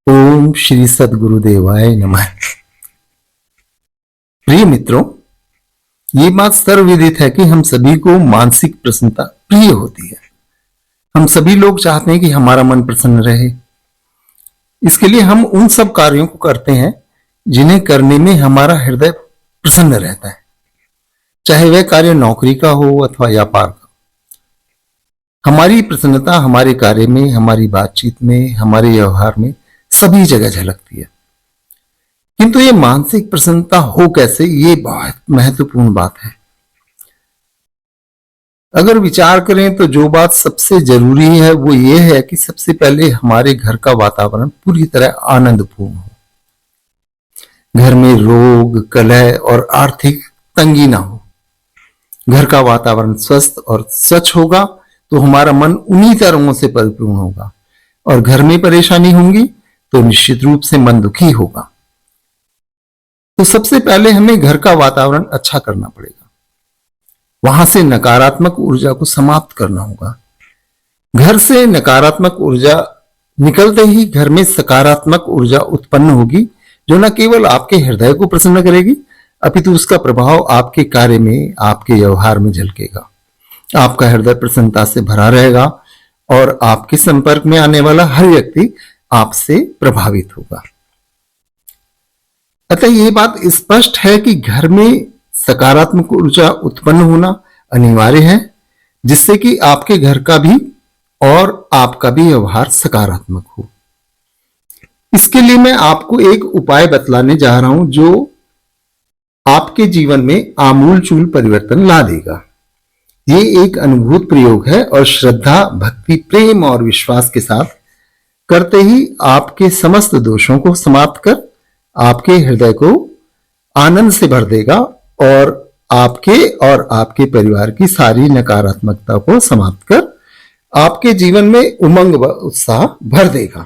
ओम श्री सद्गुरुदेवाय नमः। प्रिय मित्रों, ये बात सर्वविदित है कि हम सभी को मानसिक प्रसन्नता प्रिय होती है। हम सभी लोग चाहते हैं कि हमारा मन प्रसन्न रहे। इसके लिए हम उन सब कार्यों को करते हैं जिन्हें करने में हमारा हृदय प्रसन्न रहता है, चाहे वह कार्य नौकरी का हो अथवा व्यापार का। हमारी प्रसन्नता हमारे कार्य में, हमारी बातचीत में, हमारे व्यवहार में सभी जगह झलकती है। किंतु ये मानसिक प्रसन्नता हो कैसे, ये बहुत महत्वपूर्ण बात है। अगर विचार करें तो जो बात सबसे जरूरी है वो ये है कि सबसे पहले हमारे घर का वातावरण पूरी तरह आनंदपूर्ण हो। घर में रोग, कलह और आर्थिक तंगी ना हो। घर का वातावरण स्वस्थ और स्वच्छ होगा तो हमारा मन उन्हीं तरंगों से परिपूर्ण होगा, और घर में परेशानी होंगी तो निश्चित रूप से मन दुखी होगा। तो सबसे पहले हमें घर का वातावरण अच्छा करना पड़ेगा। वहां से नकारात्मक ऊर्जा को समाप्त करना होगा। घर से नकारात्मक ऊर्जा निकलते ही घर में सकारात्मक ऊर्जा उत्पन्न होगी, जो न केवल आपके हृदय को प्रसन्न करेगी अपितु उसका प्रभाव आपके कार्य में, आपके व्यवहार में झलकेगा। आपका हृदय प्रसन्नता से भरा रहेगा और आपके संपर्क में आने वाला हर व्यक्ति आपसे प्रभावित होगा। अतः यह बात स्पष्ट है कि घर में सकारात्मक ऊर्जा उत्पन्न होना अनिवार्य है, जिससे कि आपके घर का भी और आपका भी व्यवहार सकारात्मक हो। इसके लिए मैं आपको एक उपाय बतलाने जा रहा हूं जो आपके जीवन में आमूलचूल परिवर्तन ला देगा। ये एक अनुभूत प्रयोग है और श्रद्धा, भक्ति, प्रेम और विश्वास के साथ करते ही आपके समस्त दोषों को समाप्त कर आपके हृदय को आनंद से भर देगा और आपके परिवार की सारी नकारात्मकता को समाप्त कर आपके जीवन में उमंग व उत्साह भर देगा।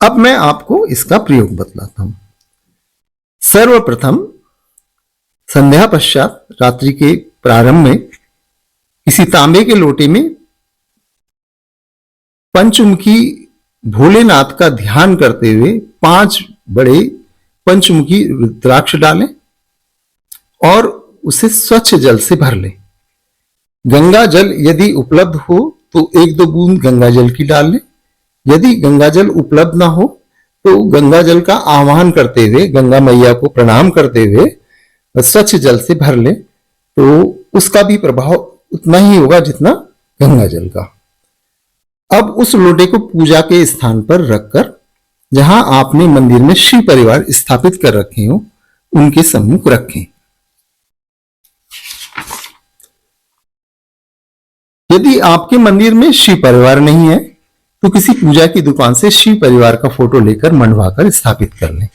अब मैं आपको इसका प्रयोग बतलाता हूं। सर्वप्रथम संध्या पश्चात रात्रि के प्रारंभ में किसी तांबे के लोटे में पंचमुखी भोलेनाथ का ध्यान करते हुए 5 बड़े पंचमुखी रुद्राक्ष डालें और उसे स्वच्छ जल से भर लें। गंगा जल यदि उपलब्ध हो तो 1-2 बूंद गंगा जल की डाल लें। यदि गंगा जल उपलब्ध ना हो तो गंगा जल का आह्वान करते हुए, गंगा मैया को प्रणाम करते हुए स्वच्छ जल से भर लें, तो उसका भी प्रभाव उतना ही होगा जितना गंगा जल का। अब उस लोटे को पूजा के स्थान पर रखकर, जहां आपने मंदिर में शिव परिवार स्थापित कर रखे हो, उनके सम्मुख रखें। यदि आपके मंदिर में शिव परिवार नहीं है तो किसी पूजा की दुकान से शिव परिवार का फोटो लेकर मंडवाकर स्थापित कर लें,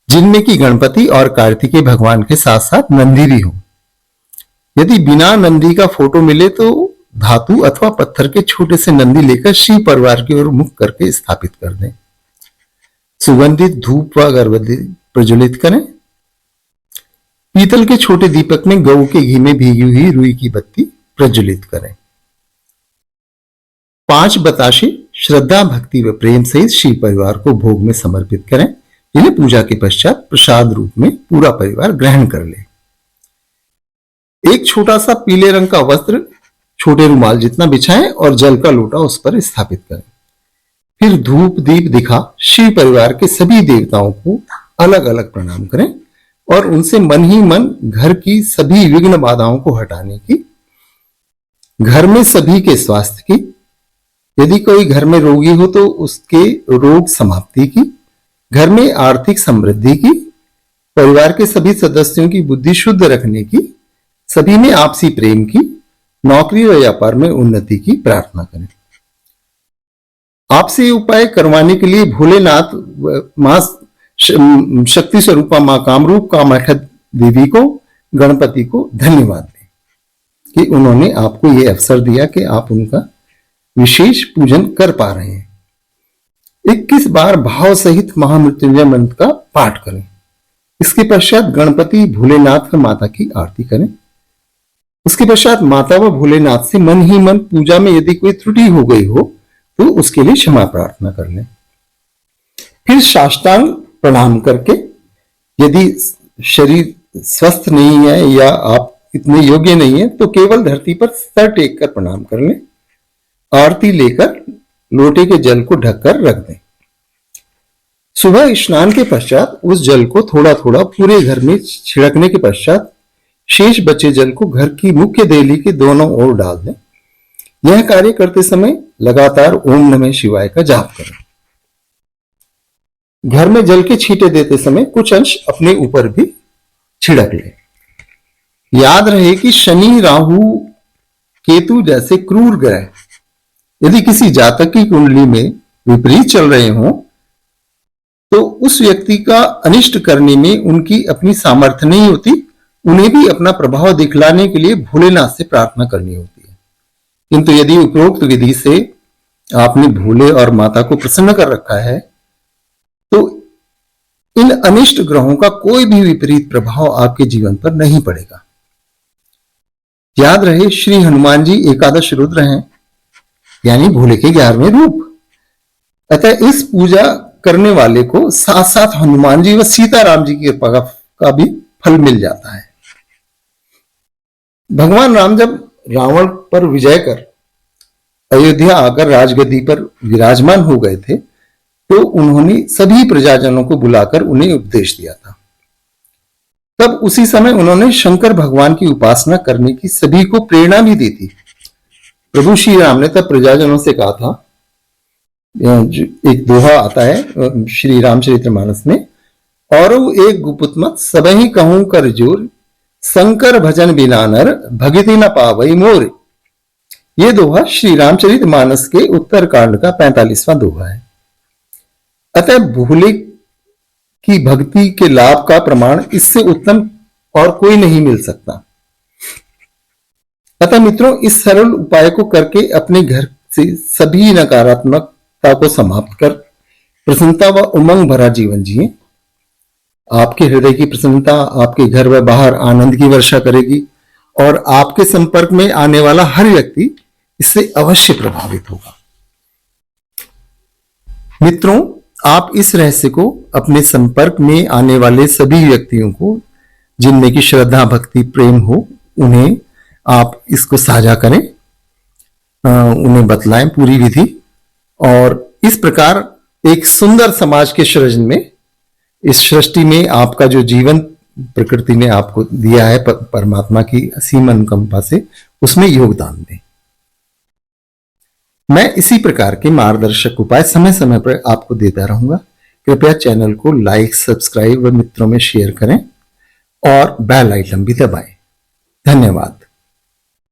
जिनमें कि गणपति और कार्तिकेय भगवान के साथ साथ नंदी भी हो। यदि बिना नंदी का फोटो मिले तो धातु अथवा पत्थर के छोटे से नंदी लेकर शिव परिवार की ओर मुख करके स्थापित कर दें। सुगंधित धूप व अगरबत्ती प्रज्वलित करें। पीतल के छोटे दीपक में गऊ के घी में भीगी हुई रुई की बत्ती प्रज्वलित करें। 5 बताशे श्रद्धा, भक्ति व प्रेम सहित शिव परिवार को भोग में समर्पित करें, जिन्हें पूजा के पश्चात प्रसाद रूप में पूरा परिवार ग्रहण कर ले। एक छोटा सा पीले रंग का वस्त्र छोटे रुमाल जितना बिछाएं और जल का लोटा उस पर स्थापित करें। फिर धूप दीप दिखा शिव परिवार के सभी देवताओं को अलग अलग प्रणाम करें और उनसे मन ही मन घर की सभी विघ्न बाधाओं को हटाने की, घर में सभी के स्वास्थ्य की, यदि कोई घर में रोगी हो तो उसके रोग समाप्ति की, घर में आर्थिक समृद्धि की, परिवार के सभी सदस्यों की बुद्धि शुद्ध रखने की, सभी में आपसी प्रेम की, नौकरी व व्यापार में उन्नति की प्रार्थना करें। आपसे उपाय करवाने के लिए भोलेनाथ मां शक्ति स्वरूपा मां कामरूप कामाख्या देवी को, गणपति को धन्यवाद दें कि उन्होंने आपको यह अवसर दिया कि आप उनका विशेष पूजन कर पा रहे हैं। 21 बार भाव सहित महामृत्युंजय मंत्र का पाठ करें। इसके पश्चात गणपति भोलेनाथ व माता की आरती करें। उसके पश्चात माता व भोलेनाथ से मन ही मन पूजा में यदि कोई त्रुटि हो गई हो तो उसके लिए क्षमा प्रार्थना कर लें। फिर साष्टांग प्रणाम करके, यदि शरीर स्वस्थ नहीं है या आप इतने योग्य नहीं है तो केवल धरती पर सर टेक कर प्रणाम कर लें। आरती लेकर लोटे के जल को ढककर रख दें। सुबह स्नान के पश्चात उस जल को थोड़ा थोड़ा पूरे घर में छिड़कने के पश्चात शेष बचे जल को घर की मुख्य देहली के दोनों ओर डाल दें। यह कार्य करते समय लगातार ओम नमः शिवाय का जाप करें। घर में जल के छींटे देते समय कुछ अंश अपने ऊपर भी छिड़क लें। याद रहे कि शनि, राहु, केतु जैसे क्रूर ग्रह यदि किसी जातक की कुंडली में विपरीत चल रहे हों तो उस व्यक्ति का अनिष्ट करने में उनकी अपनी सामर्थ्य नहीं होती। उन्हें भी अपना प्रभाव दिखलाने के लिए भोलेनाथ से प्रार्थना करनी होती है। किंतु यदि उपरोक्त विधि से आपने भोले और माता को प्रसन्न कर रखा है तो इन अनिष्ट ग्रहों का कोई भी विपरीत प्रभाव आपके जीवन पर नहीं पड़ेगा। याद रहे, श्री हनुमान जी एकादश रुद्र हैं, यानी भोले के 11वें रूप। अतः इस पूजा करने वाले को साथ साथ हनुमान जी व सीताराम जी की कृपा का भी फल मिल जाता है। भगवान राम जब रावण पर विजय कर अयोध्या आकर राजगद्दी पर विराजमान हो गए थे तो उन्होंने सभी प्रजाजनों को बुलाकर उन्हें उपदेश दिया था। तब उसी समय उन्होंने शंकर भगवान की उपासना करने की सभी को प्रेरणा भी दी थी। प्रभु श्री राम ने तब प्रजाजनों से कहा था, एक दोहा आता है श्री रामचरितमानस में, और एक गुपुत मत सबही कहूं कर जोर, शंकर भजन बिना नर भगति न पावई मोर। यह दोहा श्री रामचरितमानस के उत्तर कांड का 45वां दोहा है। अतः भोले की भक्ति के लाभ का प्रमाण इससे उत्तम और कोई नहीं मिल सकता। अतः मित्रों, इस सरल उपाय को करके अपने घर से सभी नकारात्मकता को समाप्त कर प्रसन्नता व उमंग भरा जीवन जिए। आपके हृदय की प्रसन्नता आपके घर व बाहर आनंद की वर्षा करेगी और आपके संपर्क में आने वाला हर व्यक्ति इससे अवश्य प्रभावित होगा। मित्रों, आप इस रहस्य को अपने संपर्क में आने वाले सभी व्यक्तियों को, जिनमें की श्रद्धा भक्ति प्रेम हो, उन्हें आप इसको साझा करें, उन्हें बतलाएं पूरी विधि। और इस प्रकार एक सुंदर समाज के सृजन में, इस सृष्टि में आपका जो जीवन प्रकृति ने आपको दिया है परमात्मा की असीम अनुकंपा से, उसमें योगदान दें। मैं इसी प्रकार के मार्गदर्शक उपाय समय समय पर आपको देता रहूंगा। कृपया चैनल को लाइक, सब्सक्राइब व मित्रों में शेयर करें और बेल आइकन भी दबाएं। धन्यवाद।